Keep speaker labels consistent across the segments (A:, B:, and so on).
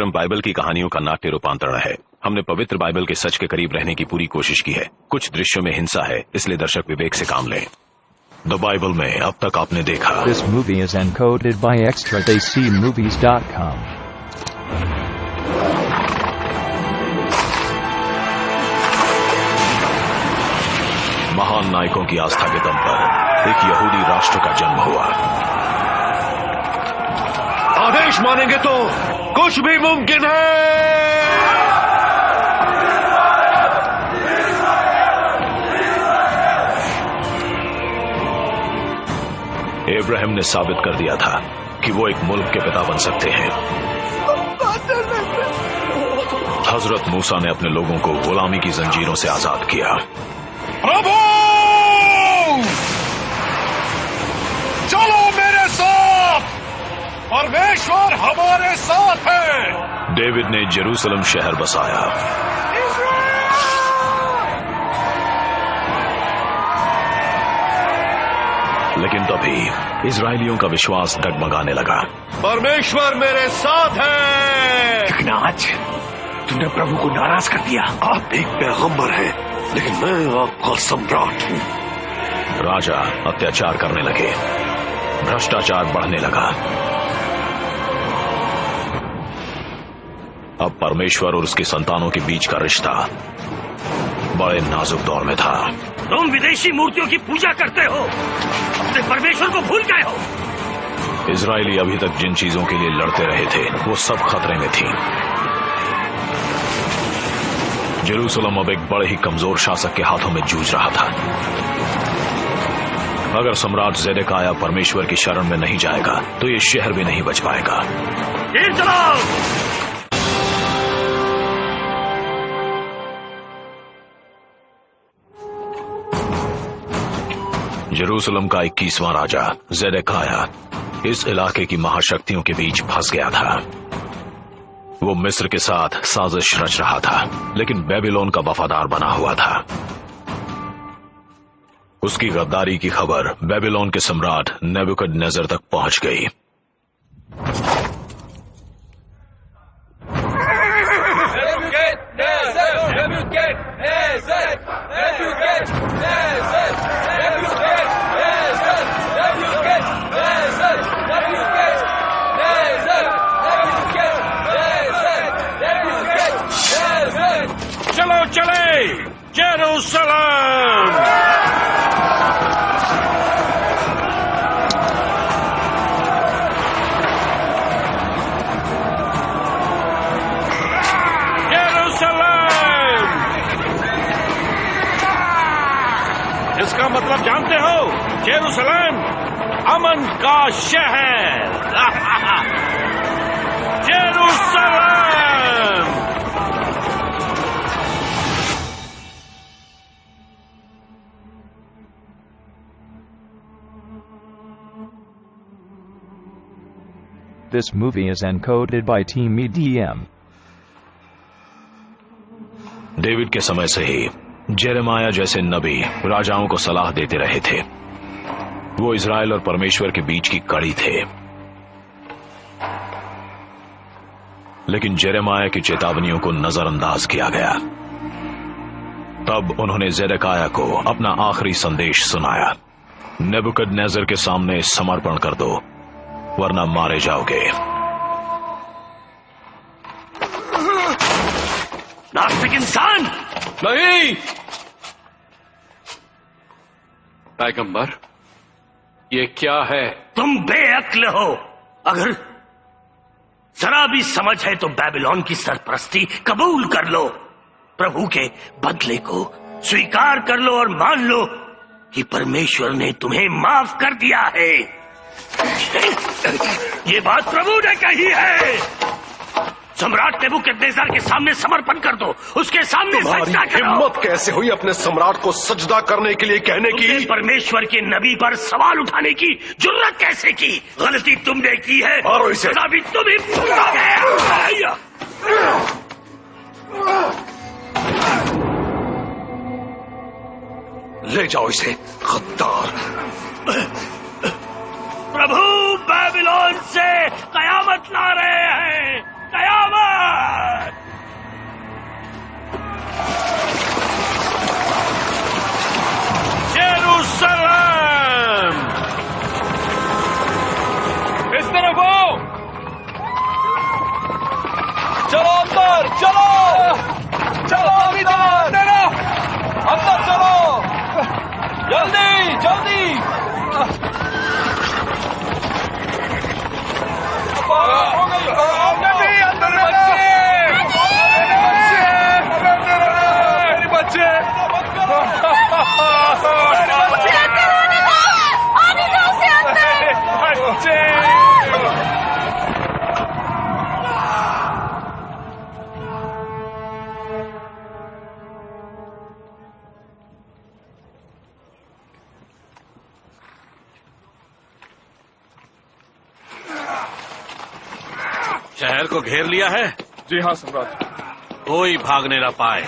A: कार्यक्रम बाइबल की कहानियों का नाट्य रूपांतरण है। हमने पवित्र बाइबल के सच के करीब रहने की पूरी कोशिश की है। कुछ दृश्यों में हिंसा है, इसलिए दर्शक विवेक से काम लें। द बाइबल में अब तक आपने देखा।
B: This movie is encoded by extradaycmovies.com.
A: महान नायकों की आस्था के दम पर एक यहूदी राष्ट्र का जन्म हुआ।
C: आदेश मानेंगे तो कुछ भी मुमकिन है।
A: इब्राहिम ने साबित कर दिया था कि वो एक मुल्क के पिता बन सकते हैं। हजरत मूसा ने अपने लोगों को गुलामी की जंजीरों से आजाद किया।
C: प्रभु चलो मेरे साथ, परमेश्वर हमारे साथ है।
A: डेविड ने जेरूसलम शहर बसाया। लेकिन तभी इजरायलियों का विश्वास डगमगाने लगा।
C: परमेश्वर मेरे साथ है।
D: लेकिन आज तुमने प्रभु को नाराज कर दिया।
C: आप एक पैगंबर हैं, लेकिन मैं आपका सम्राट हूँ।
A: राजा अत्याचार करने लगे, भ्रष्टाचार बढ़ने लगा। अब परमेश्वर और उसके संतानों के बीच का रिश्ता बड़े नाजुक दौर में था।
D: तुम विदेशी मूर्तियों की पूजा करते हो, अपने परमेश्वर को भूल गए हो।
A: इजरायली अभी तक जिन चीजों के लिए लड़ते रहे थे वो सब खतरे में थी। जेरूसलम अब एक बड़े ही कमजोर शासक के हाथों में जूझ रहा था। अगर सम्राट ज़ेदेकिय्याह परमेश्वर की शरण में नहीं जाएगा तो ये शहर भी नहीं बच पाएगा।
D: तीर चलाओ।
A: जेरूसलम का 21वां राजा ज़ेदेकिय्याह इस इलाके की महाशक्तियों के बीच फंस गया था। वो मिस्र के साथ साजिश रच रहा था, लेकिन बेबीलोन का वफादार बना हुआ था। उसकी गद्दारी की खबर बेबीलोन के सम्राट नेबुकदनेस्सर तक पहुंच गई।
D: चलो चले जेरूसलम। जेरूसलम इसका मतलब जानते हो? जेरूसलम अमन का शहर। Jerusalem.
B: This movie is encoded by Team EDM.
A: David के समय से ही जेरेमाया जैसे नबी राजाओं को सलाह देते रहे थे। वो इजराइल और परमेश्वर के बीच की कड़ी थे। लेकिन जेरेमाया की चेतावनियों को नजरअंदाज किया गया। तब उन्होंने ज़ेदेकिय्याह को अपना आखिरी संदेश सुनाया। नेबुकदनेस्सर के सामने समर्पण कर दो, वरना मारे जाओगे।
D: नास्तिक इंसान।
C: नहीं पैगंबर, ये क्या है?
D: तुम बेअक्ल हो। अगर जरा भी समझ है तो बेबीलोन की सरपरस्ती कबूल कर लो। प्रभु के बदले को स्वीकार कर लो और मान लो कि परमेश्वर ने तुम्हें माफ कर दिया है। ये बात प्रभु ने कही है। सम्राट नेबुकदनेस्सर के सामने समर्पण कर दो, उसके सामने सजदा करो।
C: हिम्मत कैसे हुई अपने सम्राट को सजदा करने के लिए कहने की?
D: परमेश्वर के नबी पर सवाल उठाने की जुर्रत कैसे की? गलती तुमने की है,
C: मारो इसे।
D: सजा भी तुम्हें भुगतोगे।
C: ले जाओ इसे, गद्दार।
D: प्रभु बेबीलोन से कयामत ला रहे हैं। कयामत।
E: चलो अंदर, चलो चलो अंदर, अंदर चलो, जल्दी जल्दी। अंदर बच्चे,
D: शहर को घेर लिया है?
E: जी हाँ सम्राट।
D: कोई भागने न पाए।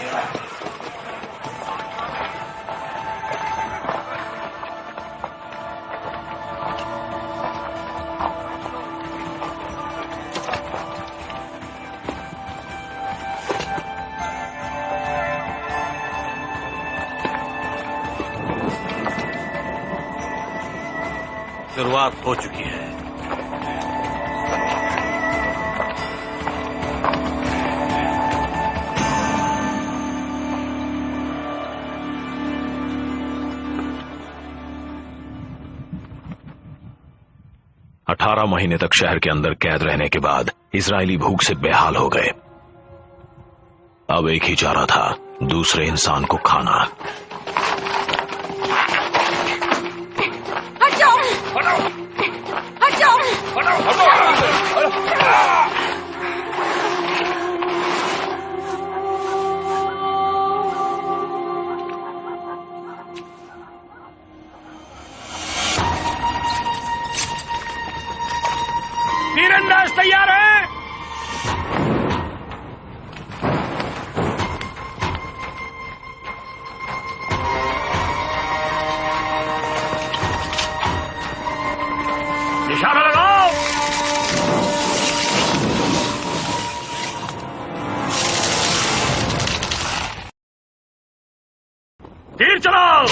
D: शुरुआत हो चुकी है।
A: अठारह महीने तक शहर के अंदर कैद रहने के बाद इजरायली भूख से बेहाल हो गए। अब एक ही चारा था, दूसरे इंसान को खाना।
F: हट जाओ, हट जाओ,
D: तीरंदाज तैयार है? निशाना लगाओ। तीर चलाओ।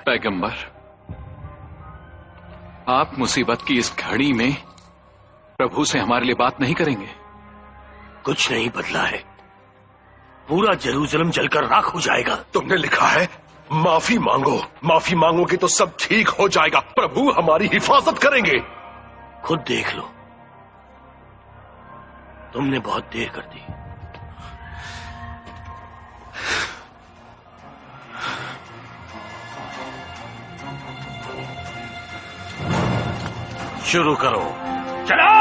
E: पैगंबर, आप मुसीबत की इस घड़ी में प्रभु से हमारे लिए बात नहीं करेंगे?
D: कुछ नहीं बदला है। पूरा जेरूसलम जलकर राख हो जाएगा।
C: तुमने लिखा है माफी मांगो, माफी मांगोगे तो सब ठीक हो जाएगा। प्रभु हमारी हिफाजत करेंगे।
D: खुद देख लो, तुमने बहुत देर कर दी। शुरू करो, चलो।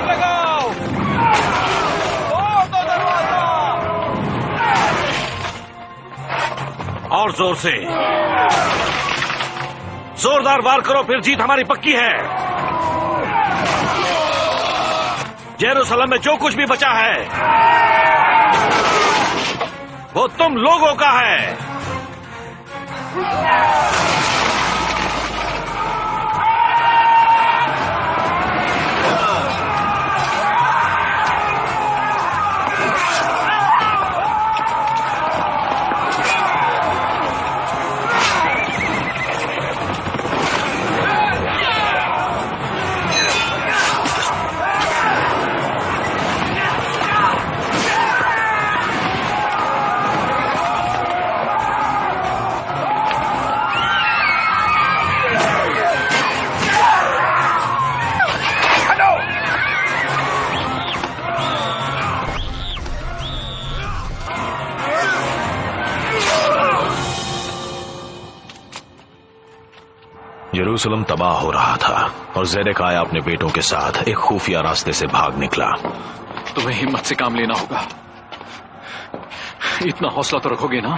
E: लगाओ,
D: और जोर से, जोरदार वार करो, फिर जीत हमारी पक्की है। जेरूसलम में जो कुछ भी बचा है वो तुम लोगों का है।
A: यरूशलेम तबाह हो रहा था और ज़ेदेकिया अपने बेटों के साथ एक खुफिया रास्ते से भाग निकला।
E: तुम्हें हिम्मत से काम लेना होगा। इतना हौसला तो रखोगे ना?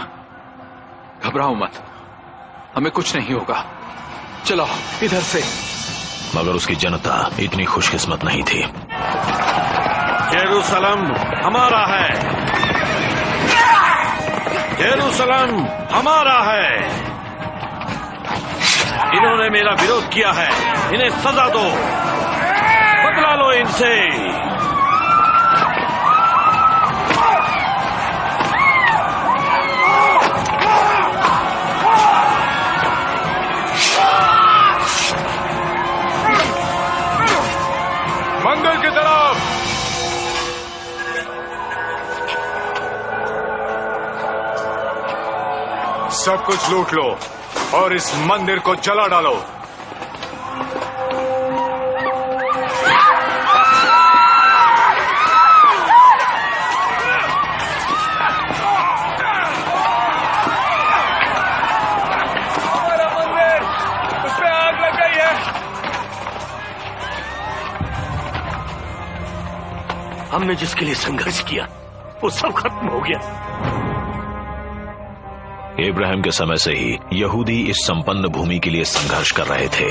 E: घबराओ मत, हमें कुछ नहीं होगा। चलो इधर से।
A: मगर उसकी जनता इतनी खुशकिस्मत नहीं थी।
G: जेरूसलम हमारा है, जेरूसलम हमारा है। इन्होंने मेरा विरोध किया है, इन्हें सजा दो, बदला लो इनसे। मंदिर की तरफ। सब कुछ लूट लो और इस मंदिर को जला डालो। हमारा मंदिर, उस पे आग लग गई है।
D: हमने जिसके लिए संघर्ष किया वो सब खत्म हो गया।
A: इब्राहिम के समय से ही यहूदी इस संपन्न भूमि के लिए संघर्ष कर रहे थे।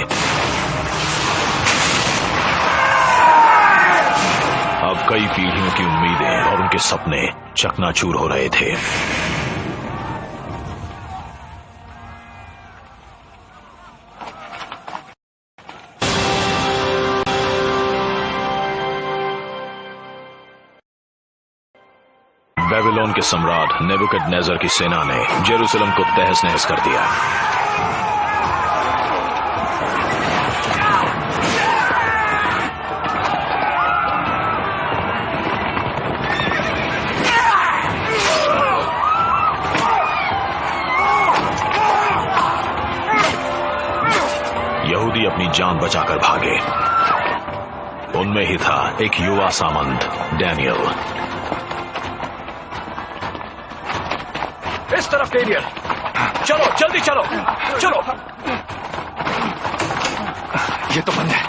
A: अब कई पीढ़ियों की उम्मीदें और उनके सपने चकनाचूर हो रहे थे। बेबीलोन के सम्राट नेबुकदनेस्सर की सेना ने जेरूसलम को तहस नहस कर दिया। यहूदी अपनी जान बचाकर भागे। उनमें ही था एक युवा सामंत डैनियल।
C: इस तरफ डेनियल, चलो जल्दी चलो चलो।
E: ये तो बंद है।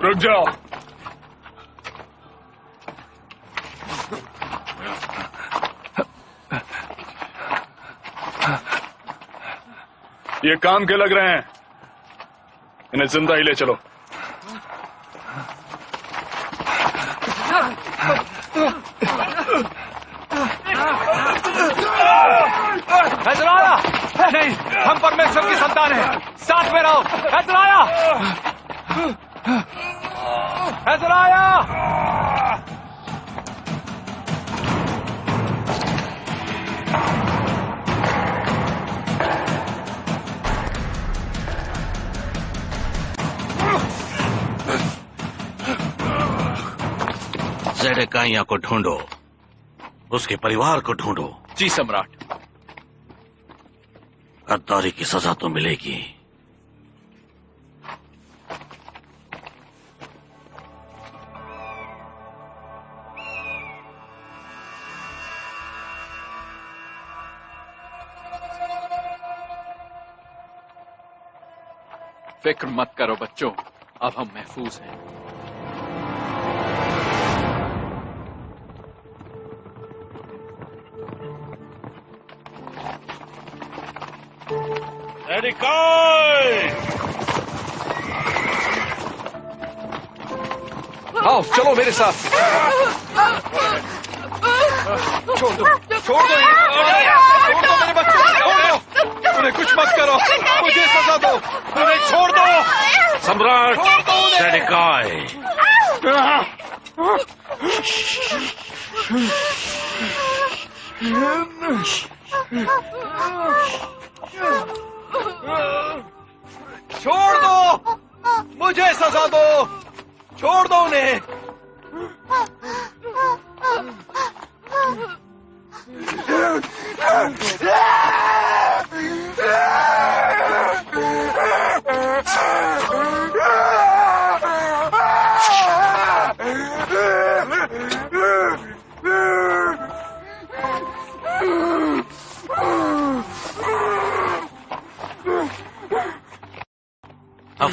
C: रुक जाओ। ये काम के लग रहे हैं, इन्हें जिंदा ही ले चलो।
G: हैदराया, नहीं, हम परमेश्वर की संतान हैं, साथ में रहो। हैदराया, हैदराया।
D: ज़ेडेकिय्याह को ढूंढो, उसके परिवार को ढूंढो।
E: जी सम्राट।
D: गद्दारी की सजा तो मिलेगी।
E: फिक्र मत करो बच्चों, अब हम महफूज हैं।
G: आओ चलो मेरे साथ। छोड़ दो, छोड़ दो, छोड़ दो मेरे बच्चों, छोड़ दो। उन्हें कुछ मत करो, मुझे सजा दो, उन्हें छोड़ दो।
D: सम्राट ज़ेडेकिय्याह,
G: छोड़ दो, मुझे सजा दो, छोड़ दो उन्हें।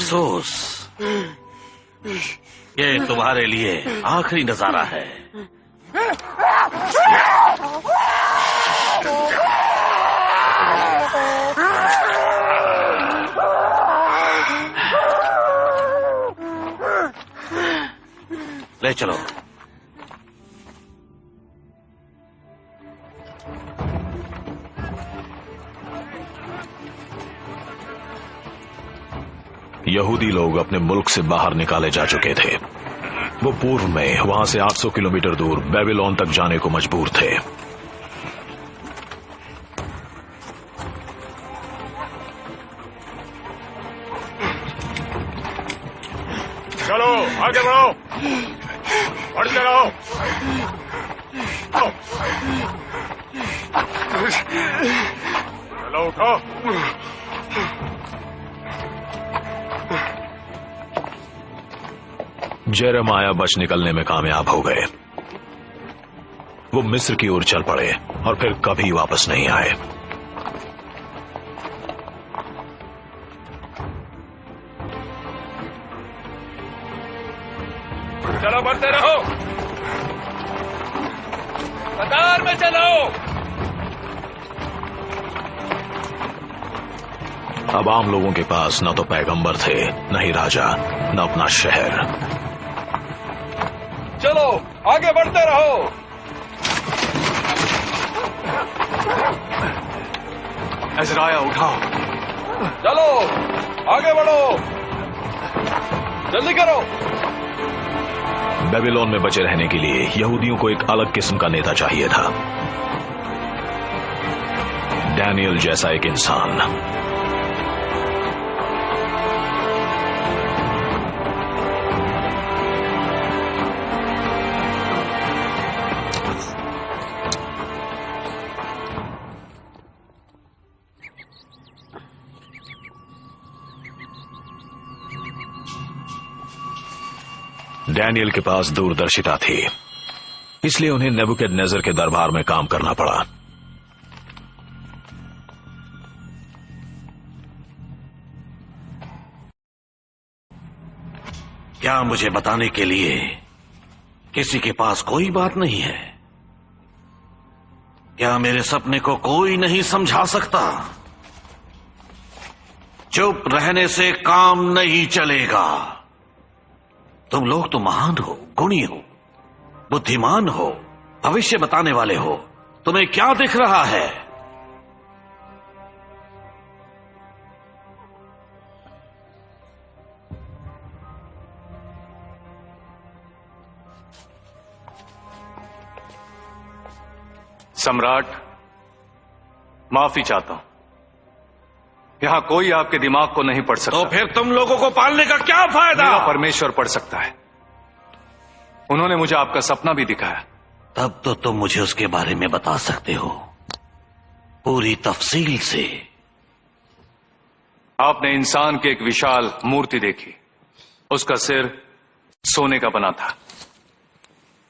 D: अफसोस, ये तुम्हारे लिए आखिरी नजारा है। ले चलो।
A: यहूदी लोग अपने मुल्क से बाहर निकाले जा चुके थे। वो पूर्व में वहां से 800 किलोमीटर दूर बेबीलोन तक जाने को मजबूर थे।
C: चलो आगे बढ़ो, बढ़ते रहो। चलो उठो।
A: जेरेमाया बच निकलने में कामयाब हो गए। वो मिस्र की ओर चल पड़े और फिर कभी वापस नहीं आए।
G: चलो बढ़ते रहो, कतार में चलो।
A: अब आम लोगों के पास न तो पैगंबर थे, न ही राजा, न अपना शहर।
G: चलो आगे बढ़ते रहो।
E: अज़राया उठाओ।
G: चलो आगे बढ़ो, जल्दी करो।
A: बेबीलोन में बचे रहने के लिए यहूदियों को एक अलग किस्म का नेता चाहिए था। डैनियल जैसा एक इंसान। डैनियल के पास दूरदर्शिता थी, इसलिए उन्हें नेबुकदनेस्सर के दरबार में काम करना पड़ा।
D: क्या मुझे बताने के लिए किसी के पास कोई बात नहीं है? क्या मेरे सपने को कोई नहीं समझा सकता? चुप रहने से काम नहीं चलेगा। तुम लोग तो महान हो, गुणी हो, बुद्धिमान हो, भविष्य बताने वाले हो। तुम्हें क्या दिख रहा है?
H: सम्राट, माफी चाहता हूं। यहां कोई आपके दिमाग को नहीं पढ़ सकता।
D: तो फिर तुम लोगों को पालने का क्या फायदा?
H: मेरा परमेश्वर पढ़ सकता है। उन्होंने मुझे आपका सपना भी दिखाया।
D: तब तो तुम मुझे उसके बारे में बता सकते हो, पूरी तफसील से।
H: आपने इंसान की एक विशाल मूर्ति देखी। उसका सिर सोने का बना था,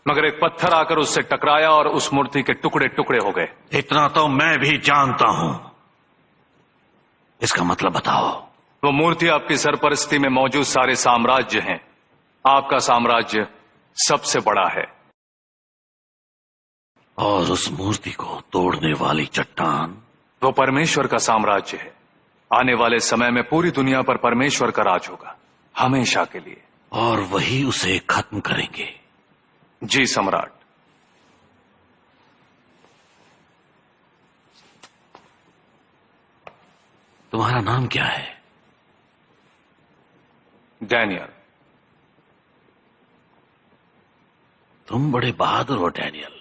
H: मगर एक पत्थर आकर उससे टकराया और उस मूर्ति के टुकड़े टुकड़े हो गए।
D: इतना तो मैं भी जानता हूं। इसका मतलब बताओ।
H: वो मूर्ति आपकी सरपरस्ती में मौजूद सारे साम्राज्य हैं। आपका साम्राज्य सबसे बड़ा है।
D: और उस मूर्ति को तोड़ने वाली चट्टान?
H: वो परमेश्वर का साम्राज्य है। आने वाले समय में पूरी दुनिया पर परमेश्वर का राज होगा, हमेशा के लिए।
D: और वही उसे खत्म करेंगे।
H: जी सम्राट।
D: तुम्हारा नाम क्या है?
H: डैनियल।
D: तुम बड़े बहादुर हो डैनियल।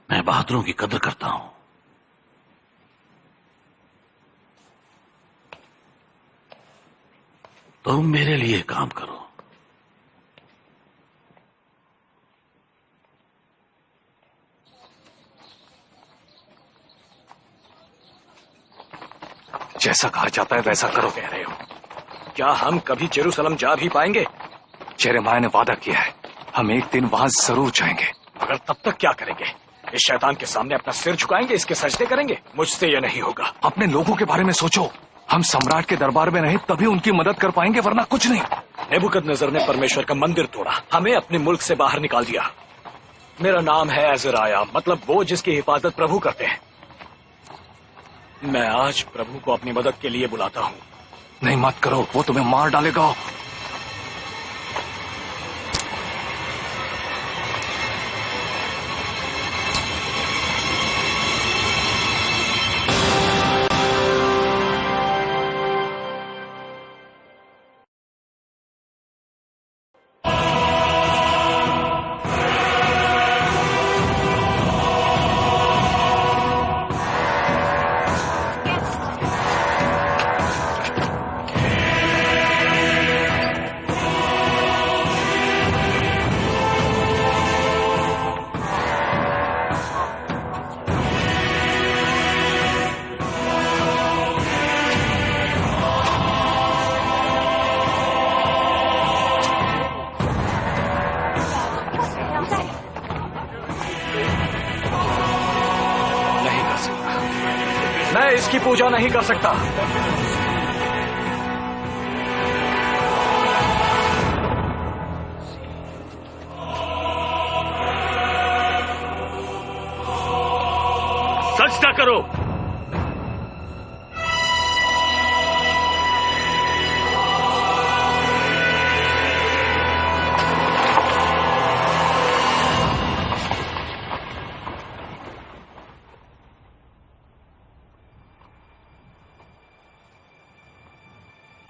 D: मैं बहादुरों की कदर करता हूं। तुम मेरे लिए काम करो।
H: जैसा कहा जाता है वैसा करो। कह रहे हो?
G: क्या हम कभी जेरूसलम जा भी पाएंगे?
H: जेरेमाया ने वादा किया है, हम एक दिन वहां जरूर जाएंगे।
G: मगर तब तक क्या करेंगे? इस शैतान के सामने अपना सिर झुकाएंगे, इसके सजदे करेंगे? मुझसे यह नहीं होगा।
H: अपने लोगों के बारे में सोचो।
E: हम सम्राट के दरबार में रहे तभी उनकी मदद कर पाएंगे, वरना कुछ नहीं।
G: नेबुकदनेस्सर ने परमेश्वर का मंदिर तोड़ा, हमें अपने मुल्क से बाहर निकाल दिया। मेरा नाम है अज़राया, मतलब वो जिसकी हिफाजत प्रभु करते हैं। मैं आज प्रभु को अपनी मदद के लिए बुलाता हूँ।
E: नहीं, मत करो, वो तुम्हें मार डालेगा।
G: इसकी पूजा नहीं कर सकता।
D: सजदा करो।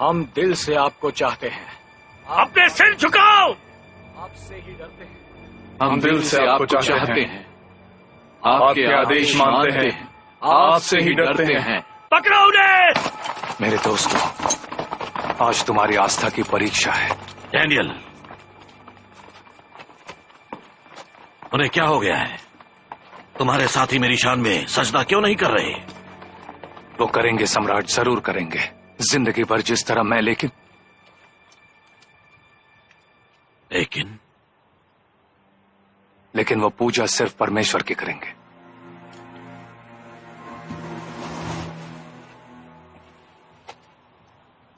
G: हम दिल से आपको चाहते हैं।
D: अपने सिर झुकाओ।
G: आपसे ही डरते हैं।
E: हम दिल से आपको चाहते हैं, आपके आदेश मानते हैं, आपसे ही डरते हैं।
D: पकड़ो उन्हें।
E: मेरे दोस्तों, आज तुम्हारी आस्था की परीक्षा है।
D: डैनियल, उन्हें क्या हो गया है? तुम्हारे साथी मेरी शान में सजदा क्यों नहीं कर रहे?
E: वो करेंगे सम्राट, जरूर करेंगे, जिंदगी भर जिस तरह मैं। लेकिन वो पूजा सिर्फ परमेश्वर की करेंगे।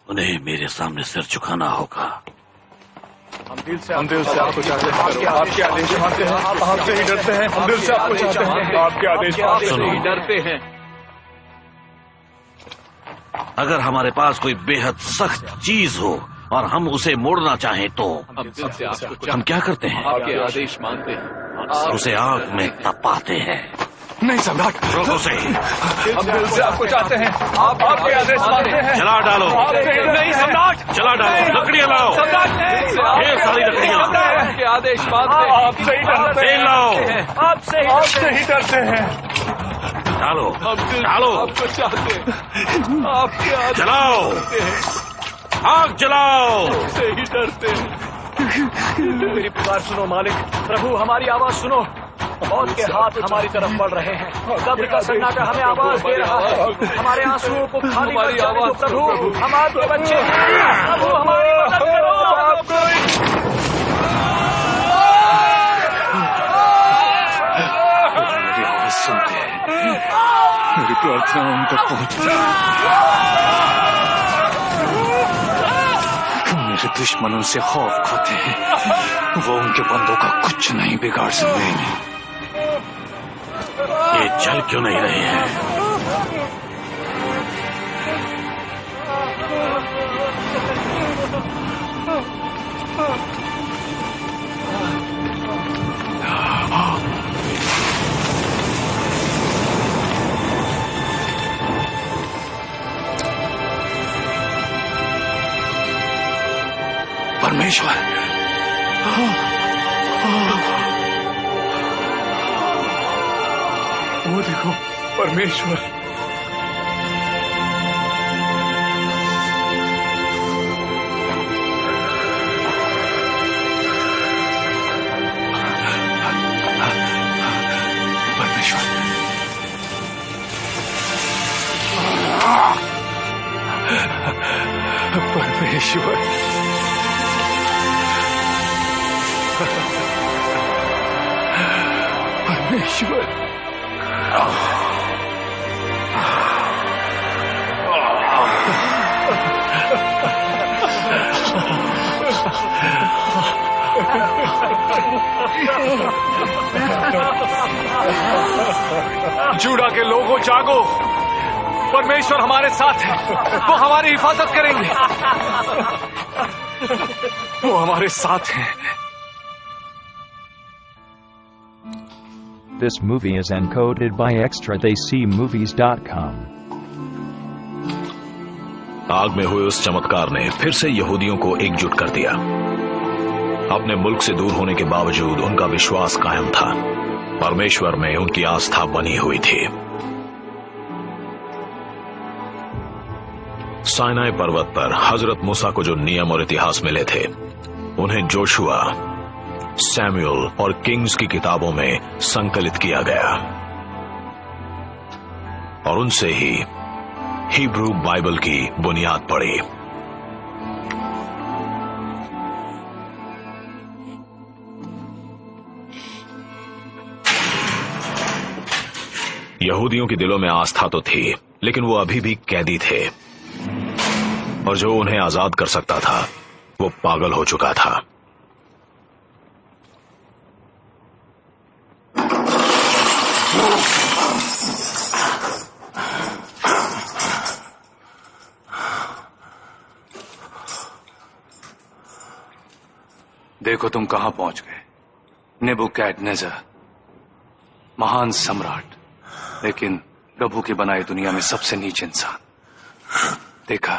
D: उन्हें मेरे सामने सिर झुकाना होगा।
G: हम दिल से आपको चाहते हैं, आपके आदेश मानते हैं, आपसे ही डरते हैं। हम दिल से आपको चाहते हैं, आपके आदेश मानते हैं, डरते हैं।
D: अगर हमारे पास कोई बेहद सख्त चीज हो और हम उसे मोड़ना चाहें तो हम क्या करते हैं?
E: आपके आदेश मानते हैं,
D: उसे आग में तपाते हैं।
E: नहीं सम्राट,
D: रोको से।
G: हम दिल से आपको चाहते हैं, आपके आदेश मानते हैं।
D: जला डालो।
G: नहीं सम्राट,
D: जला डालो। लकड़ियां लाओ। ढेर सारी लकड़ियां।
E: आपके आदेश मानते हैं,
G: आपसे ही डरते हैं।
D: लाओ।
G: आपसे ही डरते हैं।
D: डालो डालो।
E: आपको चाहते हैं, आपके आदेश
D: जलाओ। आग जलाओ।
E: से ही डरते हैं।
G: मेरी पुकार सुनो मालिक। प्रभु, हमारी आवाज सुनो। मौत के हाथ हमारी तरफ बढ़ रहे हैं। कब्र का सन्नाटा हमें आवाज दे रहा है। हमारे आंसुओं को खाली मत जाने दो प्रभु। हम आपके बच्चे हैं। प्रभु, हमारी मदद करो।
E: मेरी आवाज सुनते हैं, मेरी प्रार्थना उन तक पहुंचती है। मेरे दुश्मन उनसे खौफ खाते हैं, वो उनके बंदों का कुछ नहीं बिगाड़ सकते।
D: ये चल क्यों नहीं रहे हैं?
E: परमेश्वर, वो देखो, परमेश्वर। परमेश्वर, परमेश्वर, परमेश्वर। जूडा के लोगों जागो, परमेश्वर हमारे साथ है, वो हमारी हिफाजत करेंगे, वो हमारे साथ हैं।
B: This movie is encoded by extradaycmovies.com.
A: आग में हुए उस चमत्कार ने फिर से यहूदियों को एकजुट कर दिया। अपने मुल्क से दूर होने के बावजूद उनका विश्वास कायम था। परमेश्वर में उनकी आस्था बनी हुई थी। साइनाई पर्वत पर हजरत मूसा को जो नियम और इतिहास मिले थे, उन्हें जोशुआ, सैमुअल और किंग्स की किताबों में संकलित किया गया और उनसे ही हिब्रू बाइबल की बुनियाद पड़ी। यहूदियों के दिलों में आस्था तो थी, लेकिन वो अभी भी कैदी थे और जो उन्हें आजाद कर सकता था वो पागल हो चुका था।
H: देखो तुम कहां पहुंच गए। नेबुकदनेस्सर, महान सम्राट, लेकिन प्रभु की बनाई दुनिया में सबसे नीच इंसान। देखा,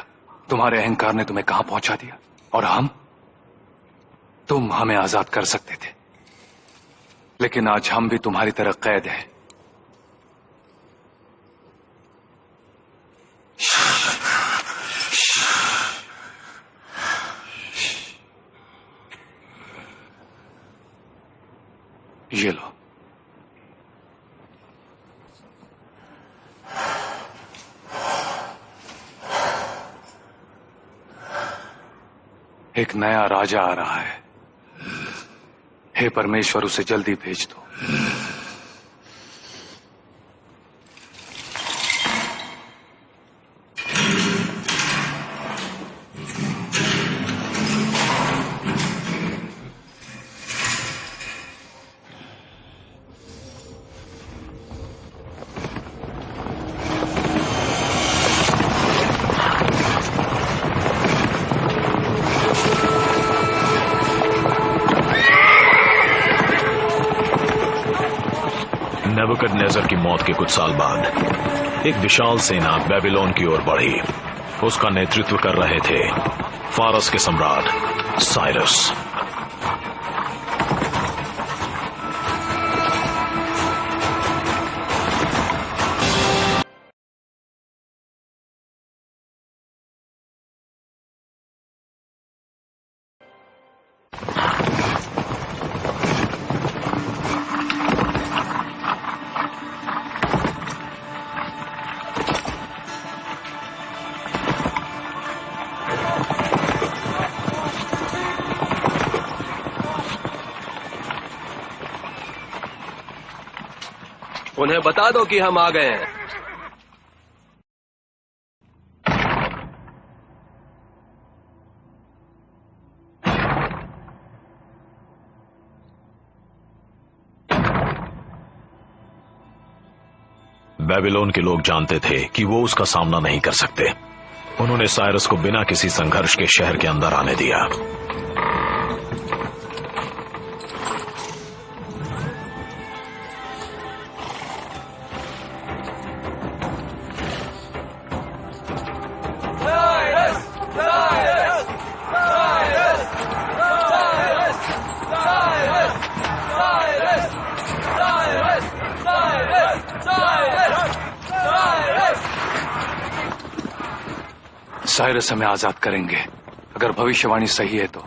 H: तुम्हारे अहंकार ने तुम्हें कहां पहुंचा दिया। और तुम हमें आजाद कर सकते थे, लेकिन आज हम भी तुम्हारी तरह कैद हैं। ये लो। एक नया राजा आ रहा है। हे परमेश्वर, उसे जल्दी भेज दो।
A: नेबुकदनेस्सर की मौत के कुछ साल बाद एक विशाल सेना बेबीलोन की ओर बढ़ी। उसका नेतृत्व कर रहे थे फारस के सम्राट साइरस।
I: उन्हें बता दो कि हम आ गए हैं।
A: बेबीलोन के लोग जानते थे कि वो उसका सामना नहीं कर सकते। उन्होंने साइरस को बिना किसी संघर्ष के शहर के अंदर आने दिया।
H: साइरस हमें आजाद करेंगे, अगर भविष्यवाणी सही है तो।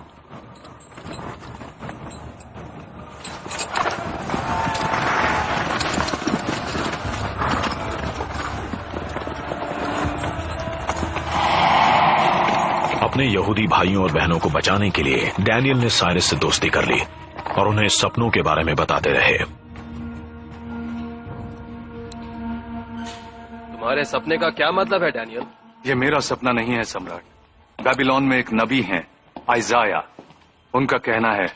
A: अपने यहूदी भाइयों और बहनों को बचाने के लिए डैनियल ने साइरस से दोस्ती कर ली और उन्हें सपनों के बारे में बताते रहे।
I: तुम्हारे सपने का क्या मतलब है डैनियल?
H: ये मेरा सपना नहीं है सम्राट। बेबीलोन में एक नबी हैं, आइजाया। उनका कहना है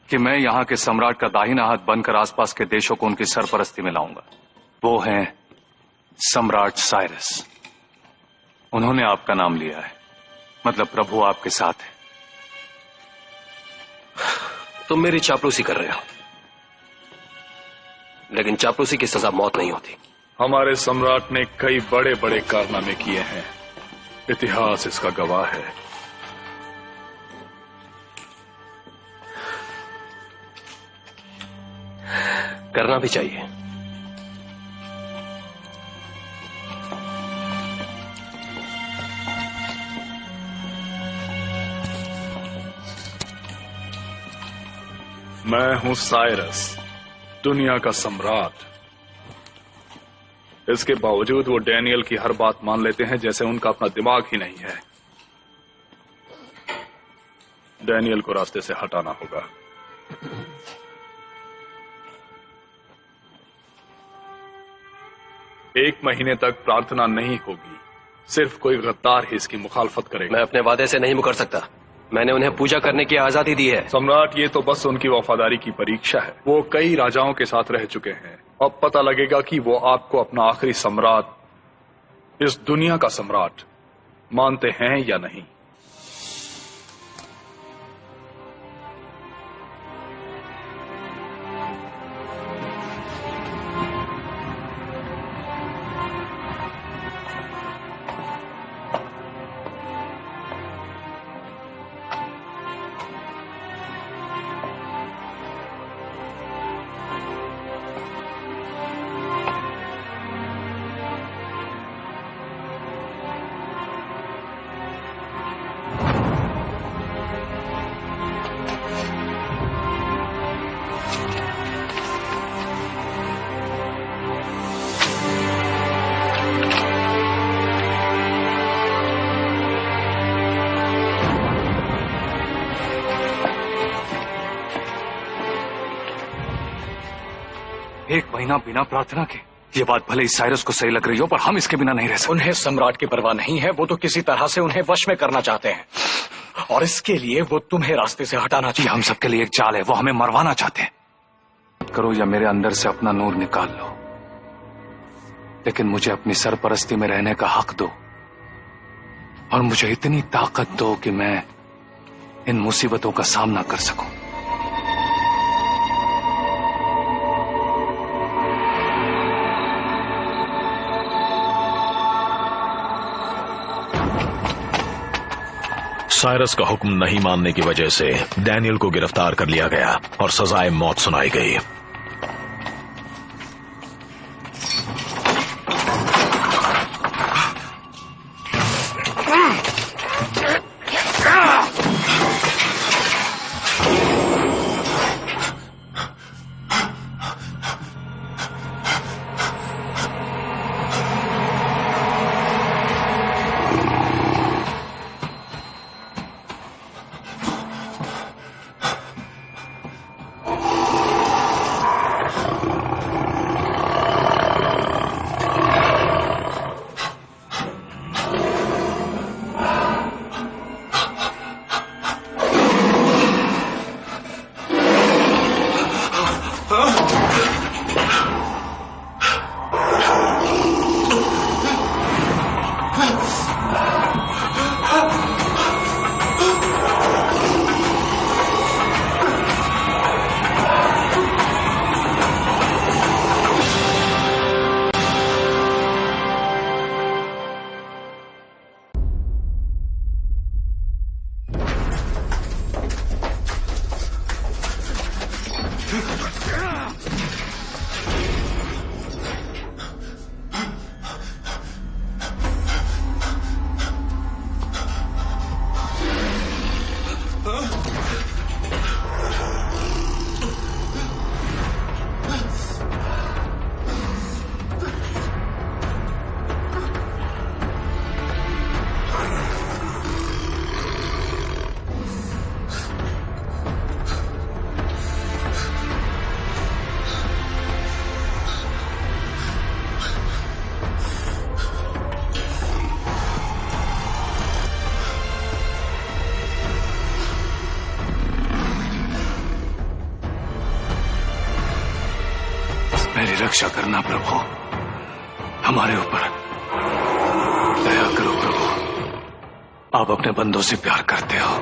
H: कि मैं यहां के सम्राट का दाहिना हाथ बनकर आसपास के देशों को उनकी सरपरस्ती में लाऊंगा। वो हैं सम्राट साइरस। उन्होंने आपका नाम लिया है, मतलब प्रभु आपके साथ है।
C: तुम मेरी चापलूसी कर रहे हो, लेकिन चापलूसी की सजा मौत नहीं होती।
J: हमारे सम्राट ने कई बड़े बड़े कारनामे किए हैं, इतिहास इसका गवाह है।
C: करना भी चाहिए।
J: मैं हूं साइरस, दुनिया का सम्राट। इसके बावजूद वो डैनियल की हर बात मान लेते हैं जैसे उनका अपना दिमाग ही नहीं है। डैनियल को रास्ते से हटाना होगा। एक महीने तक प्रार्थना नहीं होगी, सिर्फ कोई गद्दार ही इसकी मुखालफत करेगा।
C: मैं अपने वादे से नहीं मुकर सकता। मैंने उन्हें पूजा करने की आजादी दी है।
J: सम्राट, ये तो बस उनकी वफादारी की परीक्षा है। वो कई राजाओं के साथ रह चुके हैं। अब पता लगेगा कि वो आपको अपना आखिरी सम्राट, इस दुनिया का सम्राट मानते हैं या नहीं।
H: एक महीना बिना प्रार्थना के, ये बात भले ही साइरस को सही लग रही हो, पर हम इसके बिना नहीं रह सकते।
G: उन्हें सम्राट की परवाह नहीं है। वो तो किसी तरह से उन्हें वश में करना चाहते हैं, और इसके लिए वो तुम्हें रास्ते से हटाना चाहिए।
H: हम सबके लिए एक चाल है, वो हमें मरवाना चाहते हैं। करो या मेरे अंदर से अपना नूर निकाल लो, लेकिन मुझे अपनी सरपरस्ती में रहने का हक दो, और मुझे इतनी ताकत दो कि मैं इन मुसीबतों का सामना कर सकूं।
A: साइरस का हुक्म नहीं मानने की वजह से डैनियल को गिरफ्तार कर लिया गया और सजाए मौत सुनाई गई।
H: रक्षा करना प्रभु, हमारे ऊपर दया करो प्रभु। आप अपने बंदों से प्यार करते हो।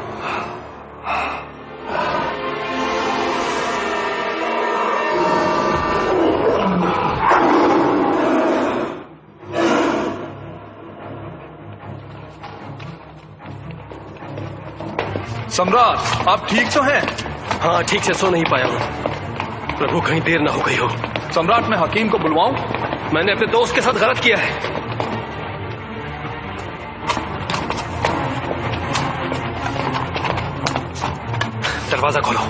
J: सम्राट, आप ठीक तो हैं?
I: हाँ, ठीक से सो नहीं पाया हूँ प्रभु, कहीं देर ना हो गई हो।
J: सम्राट, मैं हकीम को बुलवाऊं?
I: मैंने अपने दोस्त के साथ गलत किया है। दरवाजा खोलो।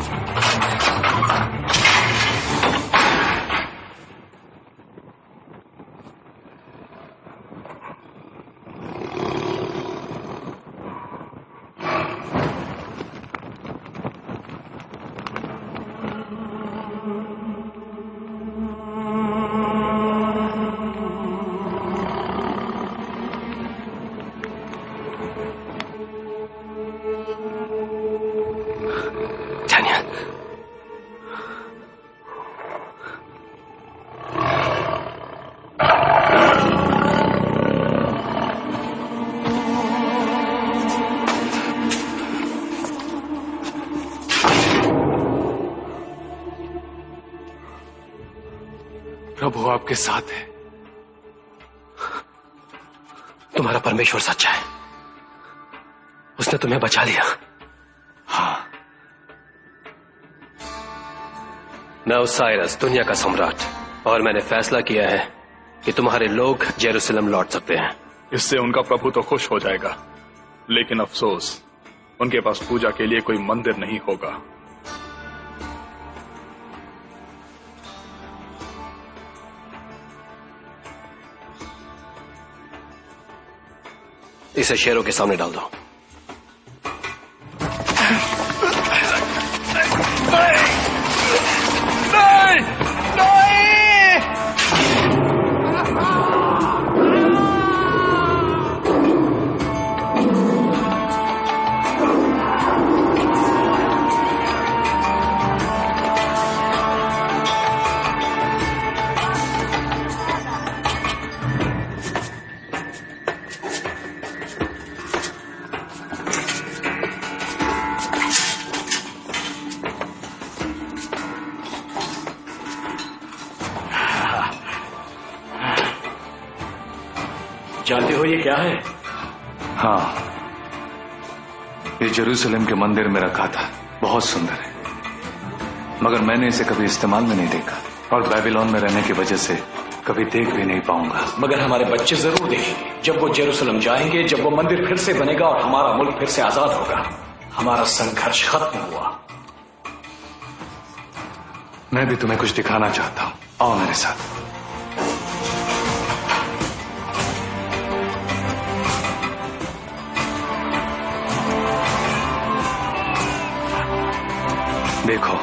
H: प्रभु आपके साथ है।
I: तुम्हारा परमेश्वर सच्चा है, उसने तुम्हें बचा लिया।
H: हाँ,
I: मैं ओसाइरस, दुनिया का सम्राट, और मैंने फैसला किया है कि तुम्हारे लोग जेरूसलम लौट सकते हैं।
J: इससे उनका प्रभु तो खुश हो जाएगा, लेकिन अफसोस, उनके पास पूजा के लिए कोई मंदिर नहीं होगा।
I: इसे शेरों के सामने डाल दो।
D: जानते हो ये क्या है?
H: हाँ, ये जेरूसलम के मंदिर में रखा था, बहुत सुंदर है, मगर मैंने इसे कभी इस्तेमाल में नहीं देखा, और बेबीलोन में रहने की वजह से कभी देख भी नहीं पाऊंगा।
G: मगर हमारे बच्चे जरूर देखेंगे जब वो जेरूसलम जाएंगे, जब वो मंदिर फिर से बनेगा और हमारा मुल्क फिर से आजाद होगा। हमारा संघर्ष खत्म हुआ।
H: मैं भी तुम्हें कुछ दिखाना चाहता हूं, आओ मेरे साथ। देखो,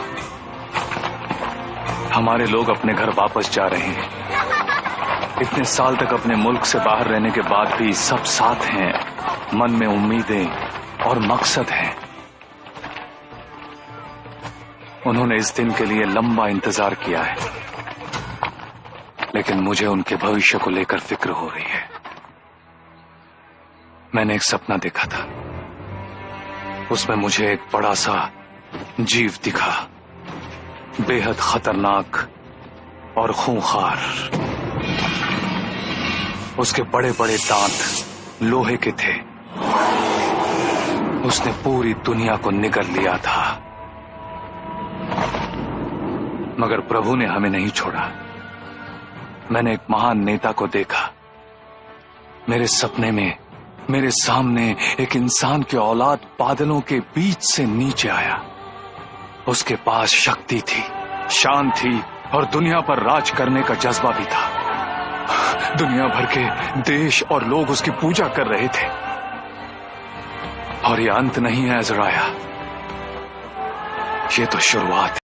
H: हमारे लोग अपने घर वापस जा रहे हैं। इतने साल तक अपने मुल्क से बाहर रहने के बाद भी सब साथ हैं, मन में उम्मीदें और मकसद हैं। उन्होंने इस दिन के लिए लंबा इंतजार किया है, लेकिन मुझे उनके भविष्य को लेकर फिक्र हो रही है। मैंने एक सपना देखा था, उसमें मुझे एक बड़ा सा जीव दिखा, बेहद खतरनाक और खूंखार। उसके बड़े बड़े दांत लोहे के थे। उसने पूरी दुनिया को निगल लिया था, मगर प्रभु ने हमें नहीं छोड़ा। मैंने एक महान नेता को देखा। मेरे सपने में मेरे सामने एक इंसान की औलाद बादलों के बीच से नीचे आया। उसके पास शक्ति थी, शान थी और दुनिया पर राज करने का जज्बा भी था। दुनिया भर के देश और लोग उसकी पूजा कर रहे थे। और ये अंत नहीं है अज़राया, ये तो शुरुआत है।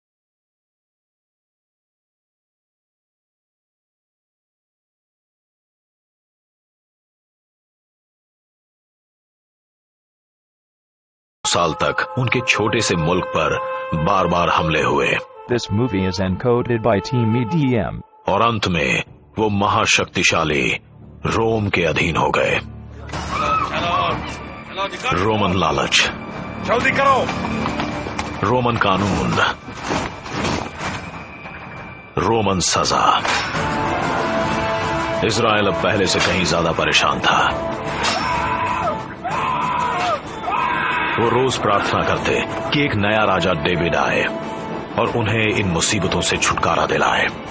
A: साल तक उनके छोटे से मुल्क पर बार बार हमले हुए।
B: This movie is encoded by Team EDM.
A: और अंत में वो महाशक्तिशाली रोम के अधीन हो गए। रोमन लालच,
C: जल्दी करो।
A: रोमन कानून, रोमन सजा। इजराइल अब पहले से कहीं ज्यादा परेशान था। वो रोज प्रार्थना करते कि एक नया राजा डेविड आए और उन्हें इन मुसीबतों से छुटकारा दिलाए।